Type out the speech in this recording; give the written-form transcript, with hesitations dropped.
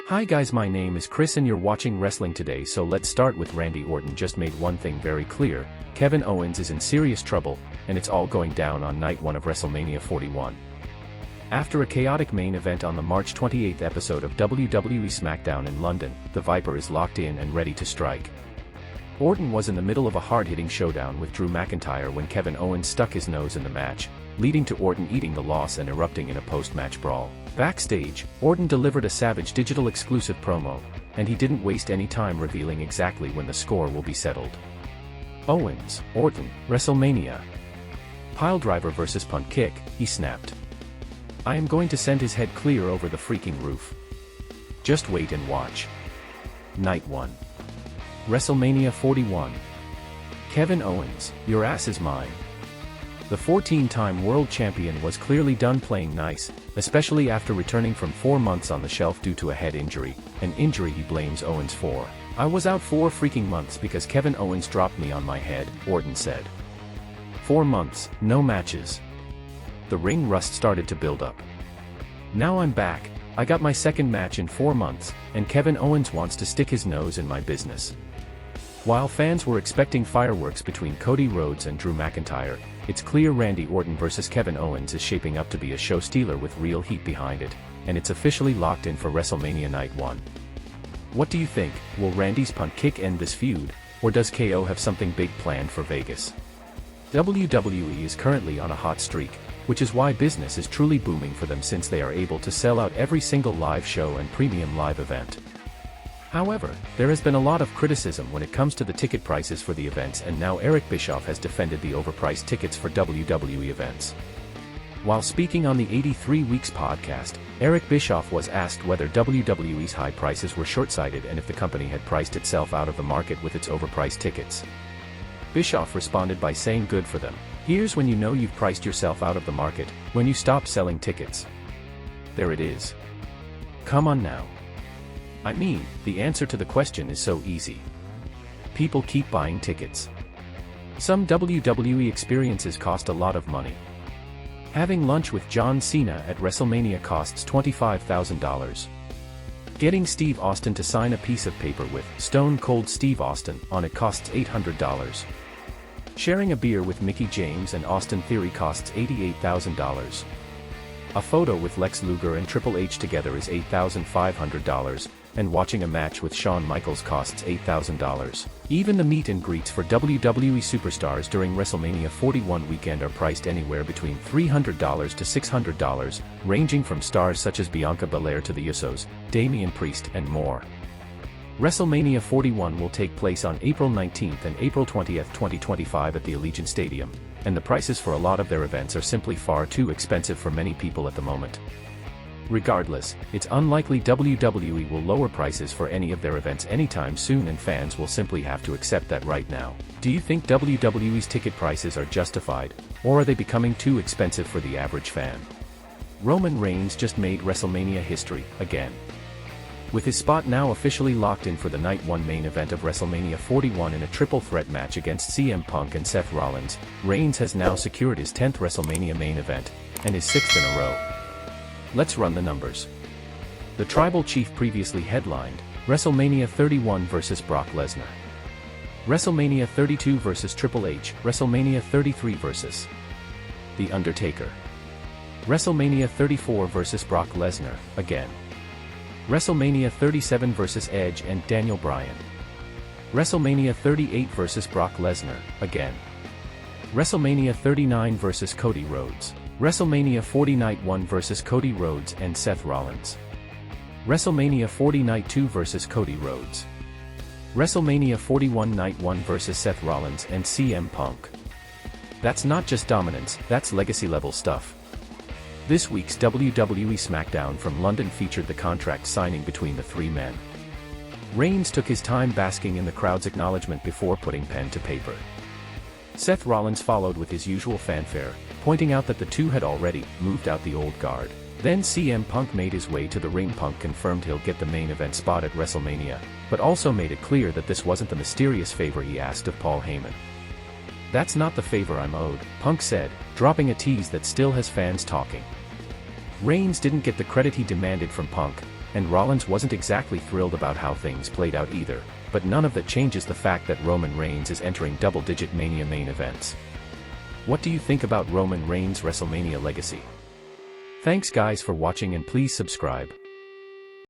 Hi guys, my name is Chris and you're watching Wrestling Today. So let's start with Randy Orton just made one thing very clear: Kevin Owens is in serious trouble, and it's all going down on night 1 of WrestleMania 41. After a chaotic main event on the March 28th episode of WWE SmackDown in London, the Viper is locked in and ready to strike. Orton was in the middle of a hard-hitting showdown with Drew McIntyre when Kevin Owens stuck his nose in the match, leading to Orton eating the loss and erupting in a post-match brawl. Backstage, Orton delivered a savage digital exclusive promo, and he didn't waste any time revealing exactly when the score will be settled. Owens, Orton, WrestleMania. Piledriver versus punt kick, he snapped. I am going to send his head clear over the freaking roof. Just wait and watch. Night 1. WrestleMania 41. Kevin Owens, your ass is mine. The 14-time world champion was clearly done playing nice, especially after returning from 4 months on the shelf due to a head injury, an injury he blames Owens for. I was out 4 freaking months because Kevin Owens dropped me on my head, Orton said. 4 months, no matches. The ring rust started to build up. Now I'm back, I got my second match in 4 months, and Kevin Owens wants to stick his nose in my business. While fans were expecting fireworks between Cody Rhodes and Drew McIntyre, it's clear Randy Orton versus Kevin Owens is shaping up to be a show stealer with real heat behind it, and it's officially locked in for WrestleMania Night 1. What do you think? Will Randy's punt kick end this feud, or does KO have something big planned for Vegas? WWE is currently on a hot streak, which is why business is truly booming for them since they are able to sell out every single live show and premium live event. However, there has been a lot of criticism when it comes to the ticket prices for the events, and now Eric Bischoff has defended the overpriced tickets for WWE events. While speaking on the 83 Weeks podcast, Eric Bischoff was asked whether WWE's high prices were short-sighted and if the company had priced itself out of the market with its overpriced tickets. Bischoff responded by saying, "Good for them. Here's when you know you've priced yourself out of the market, when you stop selling tickets." There it is. Come on now. I mean, the answer to the question is so easy. People keep buying tickets. Some WWE experiences cost a lot of money. Having lunch with John Cena at WrestleMania costs $25,000. Getting Steve Austin to sign a piece of paper with Stone Cold Steve Austin on it costs $800. Sharing a beer with Mickie James and Austin Theory costs $88,000. A photo with Lex Luger and Triple H together is $8,500, and watching a match with Shawn Michaels costs $8,000. Even the meet and greets for WWE superstars during WrestleMania 41 weekend are priced anywhere between $300 to $600, ranging from stars such as Bianca Belair to the Usos, Damian Priest, and more. WrestleMania 41 will take place on April 19th and April 20th, 2025 at the Allegiant Stadium, and the prices for a lot of their events are simply far too expensive for many people at the moment. Regardless, it's unlikely WWE will lower prices for any of their events anytime soon, and fans will simply have to accept that right now. Do you think WWE's ticket prices are justified, or are they becoming too expensive for the average fan? Roman Reigns just made WrestleMania history, again. With his spot now officially locked in for the Night 1 main event of WrestleMania 41 in a triple threat match against CM Punk and Seth Rollins, Reigns has now secured his 10th WrestleMania main event, and his 6th in a row. Let's run the numbers. The Tribal Chief previously headlined WrestleMania 31 vs. Brock Lesnar, WrestleMania 32 vs. Triple H, WrestleMania 33 vs. The Undertaker, WrestleMania 34 vs. Brock Lesnar, again, WrestleMania 37 vs. Edge and Daniel Bryan, WrestleMania 38 vs. Brock Lesnar, again, WrestleMania 39 vs. Cody Rhodes, WrestleMania 40 Night 1 vs. Cody Rhodes and Seth Rollins, WrestleMania 40 Night 2 vs. Cody Rhodes, WrestleMania 41 Night 1 vs. Seth Rollins and CM Punk. That's not just dominance, that's legacy-level stuff. This week's WWE SmackDown from London featured the contract signing between the three men. Reigns took his time basking in the crowd's acknowledgement before putting pen to paper. Seth Rollins followed with his usual fanfare, pointing out that the two had already moved out the old guard. Then CM Punk made his way to the ring. Punk confirmed he'll get the main event spot at WrestleMania, but also made it clear that this wasn't the mysterious favor he asked of Paul Heyman. "That's not the favor I'm owed," Punk said, dropping a tease that still has fans talking. Reigns didn't get the credit he demanded from Punk, And Rollins wasn't exactly thrilled about how things played out either, but none of that changes the fact that Roman Reigns is entering double-digit Mania main events. What do you think about Roman Reigns' WrestleMania legacy? Thanks guys for watching and please subscribe.